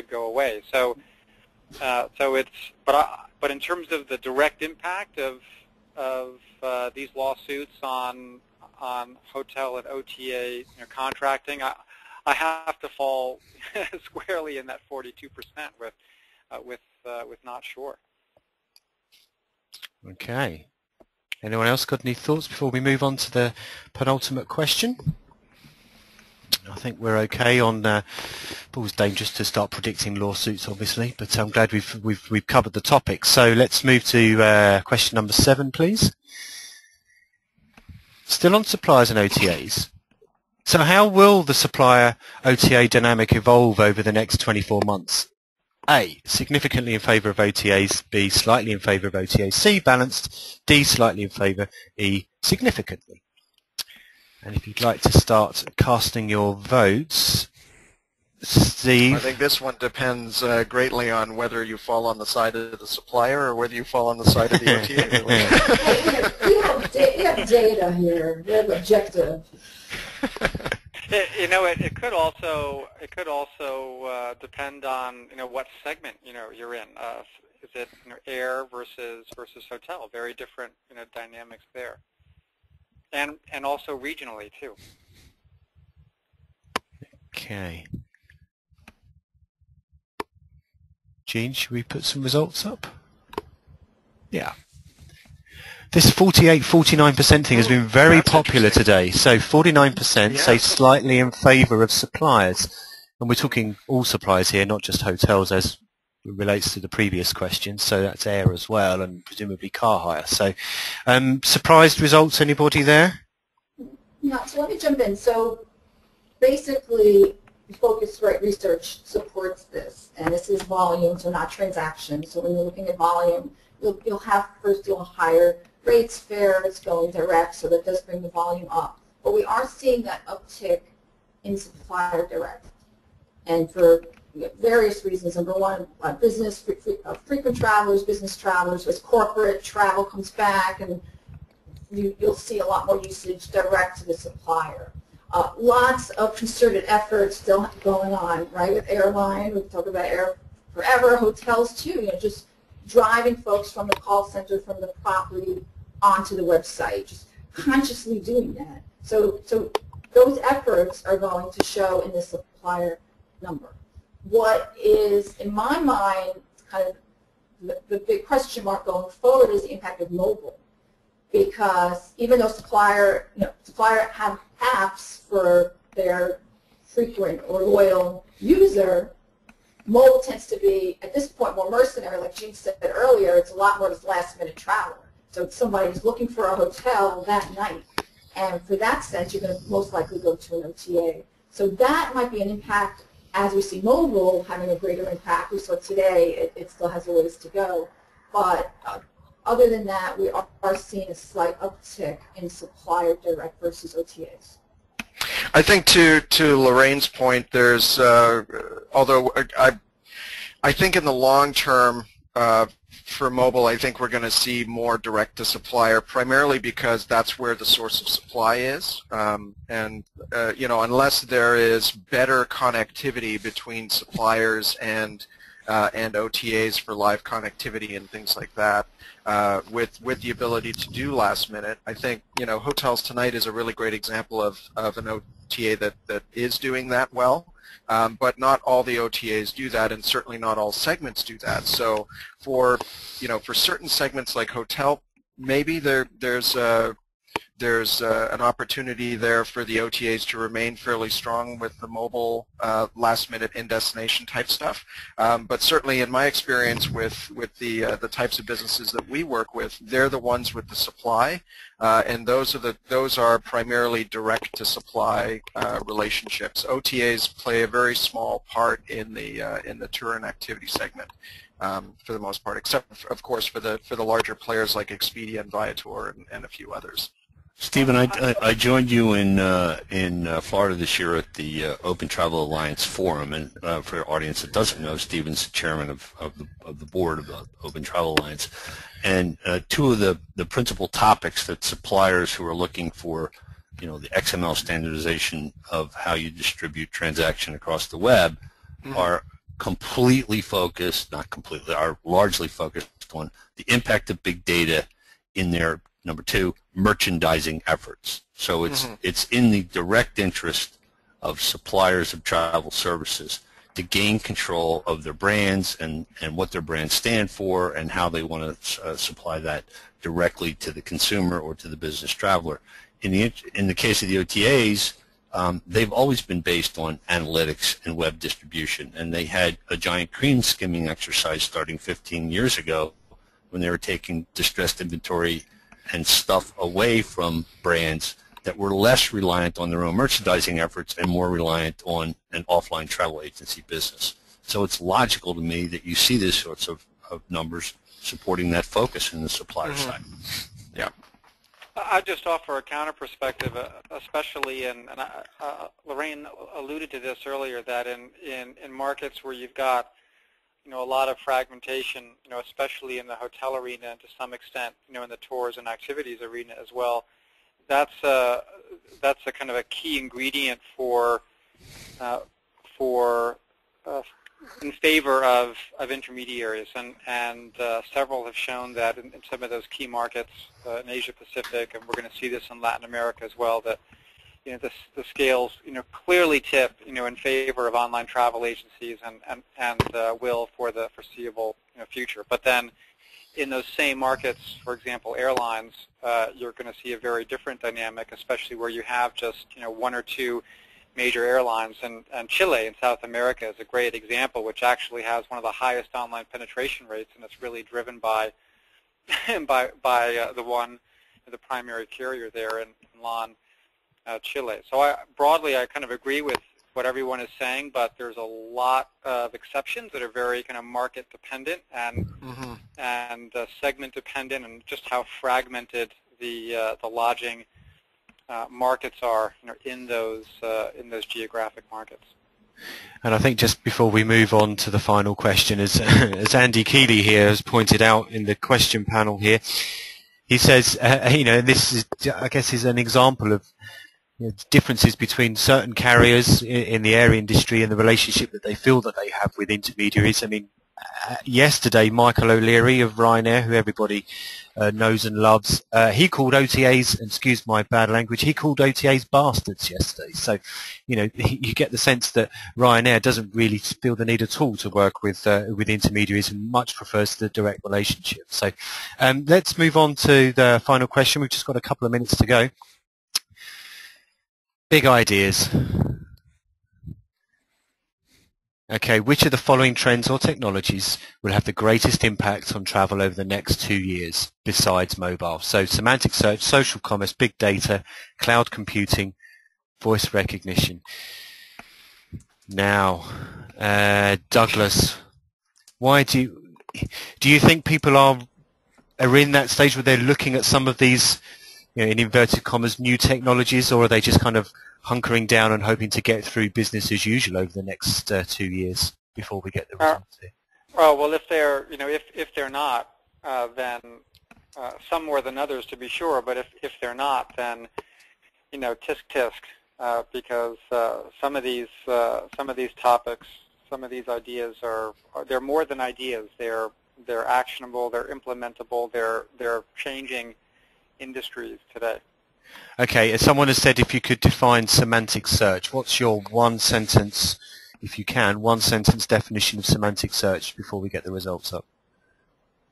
go away. So but in terms of the direct impact of these lawsuits on hotel and OTA contracting, I have to fall squarely in that 42% with not sure. Okay. Anyone else got any thoughts before we move on to the penultimate question? I think we're okay on. Always dangerous to start predicting lawsuits, obviously, but I'm glad we've covered the topic. So let's move to question number 7, please. Still on suppliers and OTAs. So how will the supplier OTA dynamic evolve over the next 24 months? A, significantly in favour of OTAs. B, slightly in favour of OTAs. C, balanced. D, slightly in favour. E, significantly. And if you'd like to start casting your votes, Steve. I think this one depends greatly on whether you fall on the side of the supplier or whether you fall on the side of the OTA. We have data here. We have objective. It could also depend on what segment you're in. Is it air versus hotel? Very different dynamics there, and also regionally too. Okay. Gene, should we put some results up? Yeah. This 48-49% thing has been very popular today. So 49% say slightly in favour of suppliers. And we're talking all suppliers here, not just hotels, as it relates to the previous question. So that's air as well, and presumably car hire. So surprised results, anybody there? Yeah, so let me jump in. So basically, Focusrite research supports this, and this is volume, so not transactions. So when you're looking at volume, you'll have higher rates, fares going direct, so that does bring the volume up. But we are seeing that uptick in supplier direct, and for various reasons. Number one, business, frequent travelers, business travelers, as corporate travel comes back, and you'll see a lot more usage direct to the supplier. Lots of concerted efforts still going on, right, with airline. We've talked about air forever, hotels too, just driving folks from the call center, from the property onto the website, just consciously doing that. So those efforts are going to show in the supplier number. What is, in my mind, kind of the big question mark going forward is the impact of mobile. Because even though Supplier have apps for their frequent or loyal user, mobile tends to be, at this point, more mercenary. Like Gene said earlier, it's a lot more just last-minute traveler. So if somebody is looking for a hotel that night, and for that sense, you're going to most likely go to an OTA. So that might be an impact as we see mobile having a greater impact. We saw today it still has a ways to go. But other than that, we are seeing a slight uptick in supplier direct versus OTAs. I think to Lorraine's point, there's although I think in the long term for mobile, I think we're going to see more direct to supplier, primarily because that's where the source of supply is, and unless there is better connectivity between suppliers and OTAs for live connectivity and things like that, with the ability to do last minute. I think Hotels Tonight is a really great example of an OTA that is doing that well, but not all the OTAs do that, and certainly not all segments do that. So for certain segments like hotel, maybe there's an opportunity there for the OTAs to remain fairly strong with the mobile last-minute in-destination type stuff. But certainly in my experience with the types of businesses that we work with, they're the ones with the supply, and those are primarily direct-to-supply relationships. OTAs play a very small part in the tour and activity segment. For the most part, except of course for the larger players like Expedia and Viator and a few others. Stephen, I joined you in Florida this year at the Open Travel Alliance Forum, and for our audience that doesn't know, Stephen's the chairman of the board of the Open Travel Alliance, and two of the principal topics that suppliers who are looking for the XML standardization of how you distribute transaction across the web are completely focused, not completely, are largely focused on the impact of big data in their, number two, merchandising efforts. So it's in the direct interest of suppliers of travel services to gain control of their brands and what their brands stand for and how they want to supply that directly to the consumer or to the business traveler. In the case of the OTAs, they've always been based on analytics and web distribution, and they had a giant cream skimming exercise starting 15 years ago when they were taking distressed inventory and stuff away from brands that were less reliant on their own merchandising efforts and more reliant on an offline travel agency business. So it's logical to me that you see these sorts of numbers supporting that focus in the supplier side. Yeah. I'd just offer a counter perspective, especially Lorraine alluded to this earlier, that in markets where you've got a lot of fragmentation, especially in the hotel arena and to some extent, in the tours and activities arena as well. That's a kind of a key ingredient in favor of intermediaries, and several have shown that in some of those key markets in Asia Pacific, and we're going to see this in Latin America as well, that the scales clearly tip in favor of online travel agencies and will for the foreseeable future. But then in those same markets, for example, airlines, you're going to see a very different dynamic, especially where you have just one or two major airlines, and Chile in South America is a great example, which actually has one of the highest online penetration rates, and it's really driven by the primary carrier there in LAN, Chile. So broadly, I kind of agree with what everyone is saying, but there's a lot of exceptions that are very kind of market dependent and segment dependent, and just how fragmented the lodging markets are in those geographic markets. And I think just before we move on to the final question, as Andy Keeley here has pointed out in the question panel here, he says, this is, I guess, is an example of differences between certain carriers in the air industry and the relationship that they feel that they have with intermediaries. I mean, yesterday, Michael O'Leary of Ryanair, who everybody knows and loves, he called OTAs, and excuse my bad language, he called OTAs bastards yesterday. So, you get the sense that Ryanair doesn't really feel the need at all to work with intermediaries and much prefers the direct relationship. So let's move on to the final question. We've just got a couple of minutes to go. Big ideas. Okay, which of the following trends or technologies will have the greatest impact on travel over the next 2 years besides mobile? So semantic search, social commerce, big data, cloud computing, voice recognition. Now, Douglas, why do you think people are in that stage where they're looking at some of these, in inverted commas, new technologies, or are they just kind of hunkering down and hoping to get through business as usual over the next 2 years before we get the results here? Well, if they're if they're not, then some more than others to be sure. But if they're not, then tisk tisk, because some of these topics, some of these ideas they're more than ideas. They're actionable. They're implementable. They're changing industries today. Okay, as someone has said, if you could define semantic search, what's your one sentence definition of semantic search before we get the results up?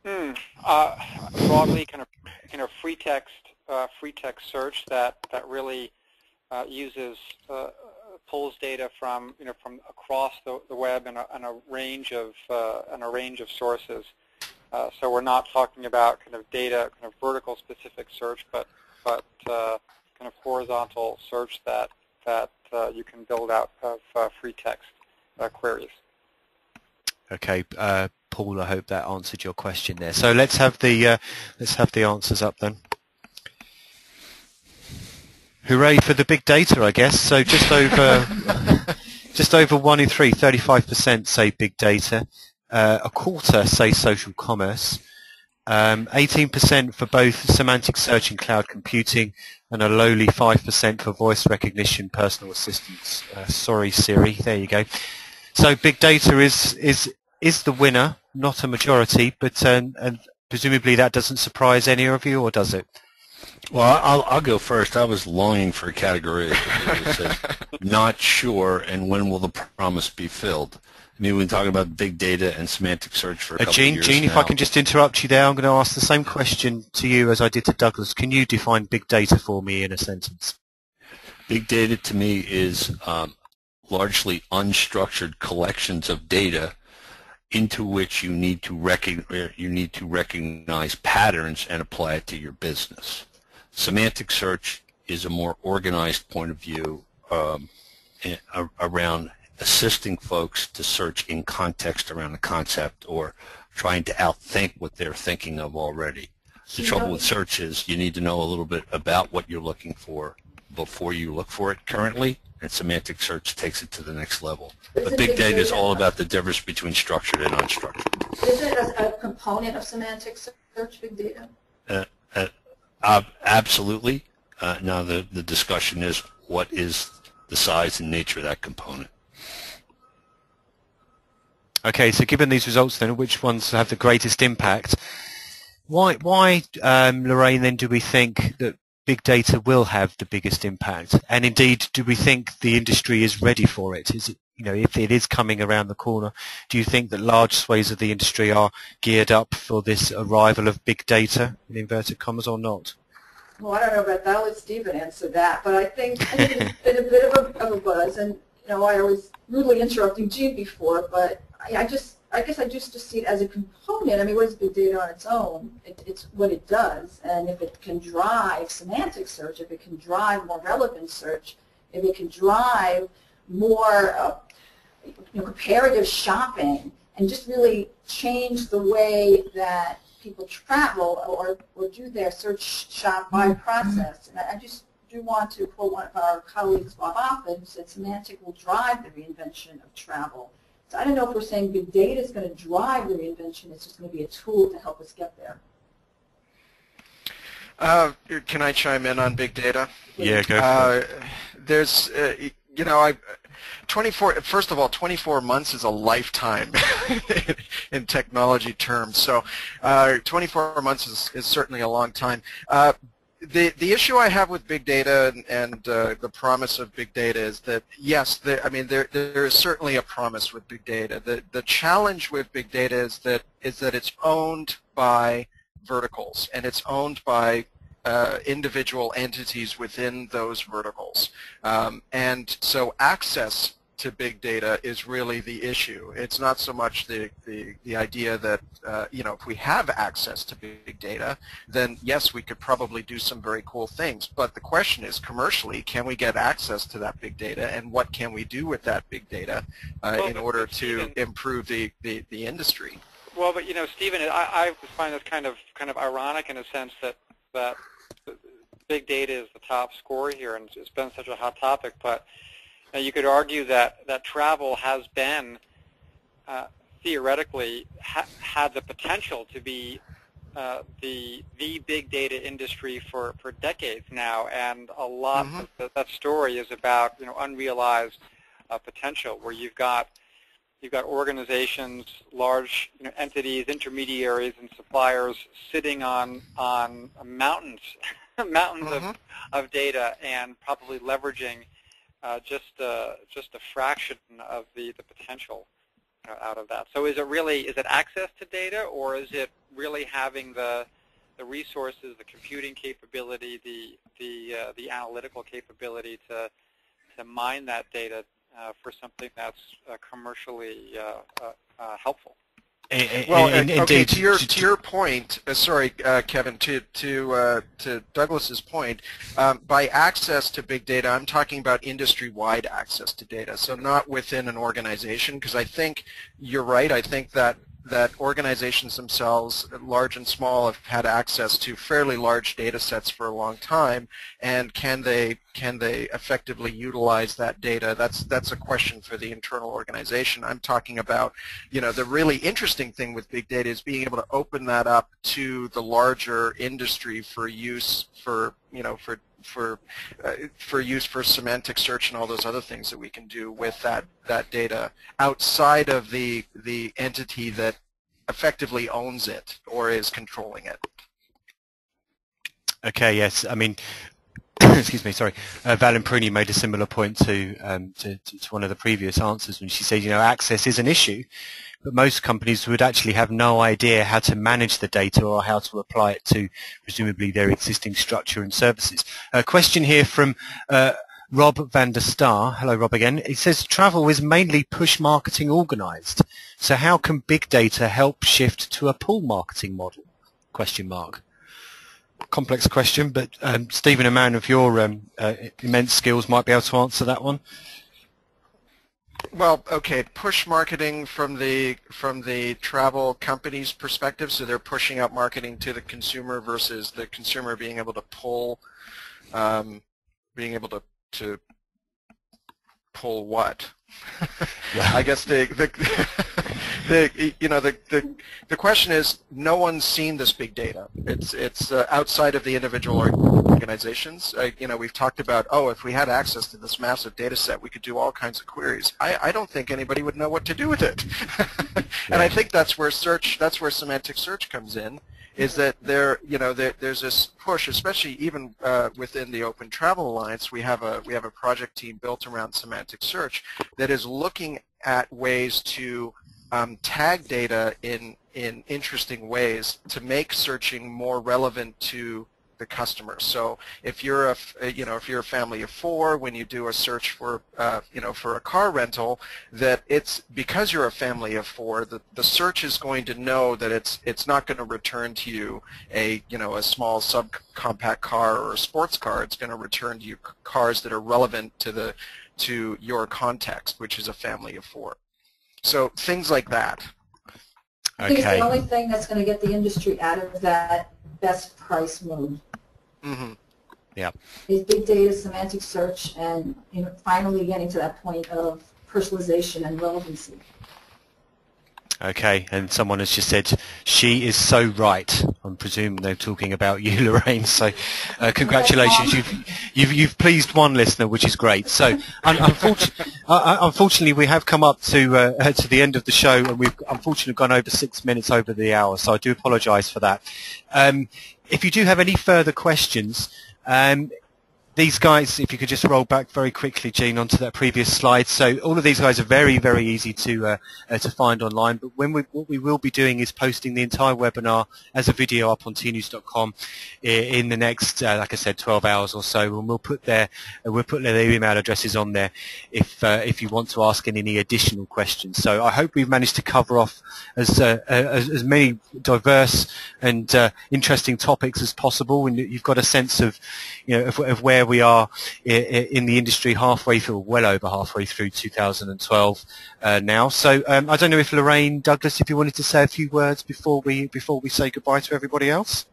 Broadly, kind of free text search that really uses pulls data from across the web and a range of sources. So we're not talking about kind of data, kind of vertical specific search, but kind of horizontal search that you can build out of free text queries. Okay, Paul, I hope that answered your question there. So let's have the answers up then. Hooray for the big data, I guess. So just over 1 in 3, 35% say big data. A quarter say social commerce. 18% for both semantic search and cloud computing, and a lowly 5% for voice recognition personal assistance. Sorry, Siri. There you go. So big data is the winner, not a majority, but and presumably that doesn't surprise any of you, or does it? Well, I'll go first. I was longing for a category that said not sure and when will the promise be filled. I mean, we've been talking about big data and semantic search for a couple of years Gene, now. if I can just interrupt you there, I'm going to ask the same question to you as I did to Douglas. Can you define big data for me in a sentence? Big data to me is largely unstructured collections of data into which you need to recognize patterns and apply it to your business. Semantic search is a more organized point of view around assisting folks to search in context around a concept or trying to outthink what they're thinking of already. The trouble with search is you need to know a little bit about what you're looking for before you look for it currently, and semantic search takes it to the next level. But big data is all about the difference between structured and unstructured. Is it a component of semantic search, big data? Absolutely. Now the discussion is what is the size and nature of that component. Okay, so given these results then, which ones have the greatest impact? Why, Lorraine, then do we think that big data will have the biggest impact? And indeed, do we think the industry is ready for it? Is it, if it is coming around the corner, do you think that large swathes of the industry are geared up for this arrival of big data, in inverted commas, or not? Well, I don't know about that. I'll let Stephen answer that. But I think it's been a bit of a buzz. And, I was rudely interrupting Gene before, but I guess I just see it as a component. I mean, what is big data on its own? It's what it does. And if it can drive semantic search, if it can drive more relevant search, if it can drive more comparative shopping, and just really change the way that people travel or do their search, shop, buy process. And I just do want to quote one of our colleagues, Bob Offit, who said semantic will drive the reinvention of travel. So I don't know if we're saying big data is going to drive the reinvention. It's just going to be a tool to help us get there. Can I chime in on big data? Yeah, go for it. There's, first of all, 24 months is a lifetime in technology terms. So 24 months is certainly a long time. The issue I have with big data and the promise of big data is that, yes, there is certainly a promise with big data. The challenge with big data is that it's owned by verticals, and it's owned by individual entities within those verticals. And so access to big data is really the issue. It's not so much the idea that if we have access to big data, then yes, we could probably do some very cool things. But the question is, commercially, can we get access to that big data, and what can we do with that big data in order to improve the industry? Well, but Stephen, I find this kind of ironic in a sense that big data is the top score here, and it's been such a hot topic, but you could argue that travel has been, theoretically, had the potential to be the big data industry for decades now, and a lot of that story is about unrealized potential, where you've got organizations, large entities, intermediaries, and suppliers sitting on mountains of data, and probably leveraging just a fraction of the potential out of that. So is it access to data, or is it really having the resources, the computing capability, the analytical capability to mine that data for something that's commercially helpful? Well, okay. To your point, sorry, Kevin. To Douglas's point, by access to big data, I'm talking about industry-wide access to data, so not within an organization. Because I think you're right. I think that organizations themselves, large and small, have had access to fairly large data sets for a long time, and can they effectively utilize that data? That's a question for the internal organization. I'm talking about, the really interesting thing with big data is being able to open that up to the larger industry for use for for use for semantic search and all those other things that we can do with that data outside of the entity that effectively owns it or is controlling it. Okay, yes. I mean, excuse me, sorry. Valenpruni made a similar point to one of the previous answers when she said, access is an issue, but most companies would actually have no idea how to manage the data or how to apply it to presumably their existing structure and services. A question here from Rob van der Star. Hello, Rob again. It says travel is mainly push marketing organized. So how can big data help shift to a pull marketing model? Question mark. Complex question, but Stephen, a man of your immense skills, might be able to answer that one. Well, okay, push marketing from the travel company's perspective, so they're pushing out marketing to the consumer versus the consumer being able to pull, being able to pull what? I guess the question is, no one's seen this big data. It's outside of the individual organizations. We've talked about, if we had access to this massive data set, we could do all kinds of queries. I don't think anybody would know what to do with it. And I think that's where semantic search comes in, is that there's this push, especially even within the Open Travel Alliance. We have a project team built around semantic search that is looking at ways to tag data in interesting ways to make searching more relevant to the customer. So if you're a family of 4, when you do a search for for a car rental, that it's because you're a family of 4, the search is going to know that it's not going to return to you a small subcompact car or a sports car. It's going to return to you cars that are relevant to your context, which is a family of 4. So things like that. I think it's the only thing that's going to get the industry out of that best price mode. Mm-hmm. Yeah. Is big data, semantic search, and finally getting to that point of personalization and relevancy. Okay, and someone has just said, she is so right. I'm presuming they're talking about you, Lorraine. So, congratulations. You've pleased one listener, which is great. So, unfortunately, we have come up to the end of the show, and we've unfortunately gone over 6 minutes over the hour. So, I do apologise for that. If you do have any further questions, these guys, if you could just roll back very quickly, Jean, onto that previous slide. So all of these guys are very, very easy to find online. But what we will be doing is posting the entire webinar as a video up on tnooz.com in the next, like I said, 12 hours or so. And we'll put their email addresses on there if you want to ask any additional questions. So I hope we've managed to cover off as many diverse and interesting topics as possible. And you've got a sense of of where we are in the industry well over halfway through 2012 now. So I don't know if Lorraine, Douglas, if you wanted to say a few words before we say goodbye to everybody else.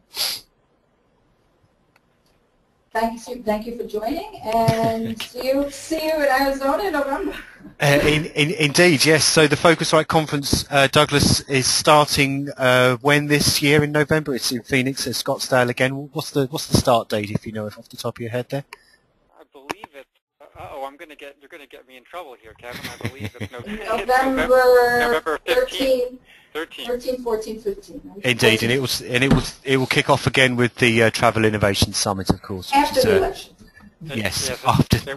Thank you for joining, and see you in Arizona in November. Indeed, yes. So the Focusrite conference, Douglas, is starting when this year in November? It's in Phoenix at Scottsdale again. What's the start date, if you know it off the top of your head there? I believe it's. You're gonna get me in trouble here, Kevin. I believe it's November 15th. 13, 14, 15. Right? Indeed, and it will kick off again with the Travel Innovation Summit, of course. After the election. Yes, It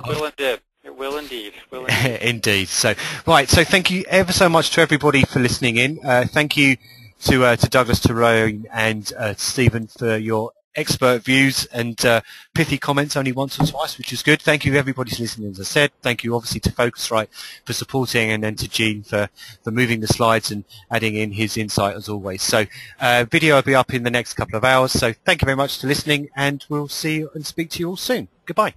will indeed. It will indeed. Indeed. So, right. So, thank you ever so much to everybody for listening in. Thank you to Douglas, to Lorraine, and Stephen for your expert views and pithy comments only once or twice, which is good. Thank you everybody for listening, as I said. Thank you obviously to Focusrite for supporting, and then to Gene for moving the slides and adding in his insight as always. So video will be up in the next couple of hours. So thank you very much for listening, and we'll see you and speak to you all soon. Goodbye.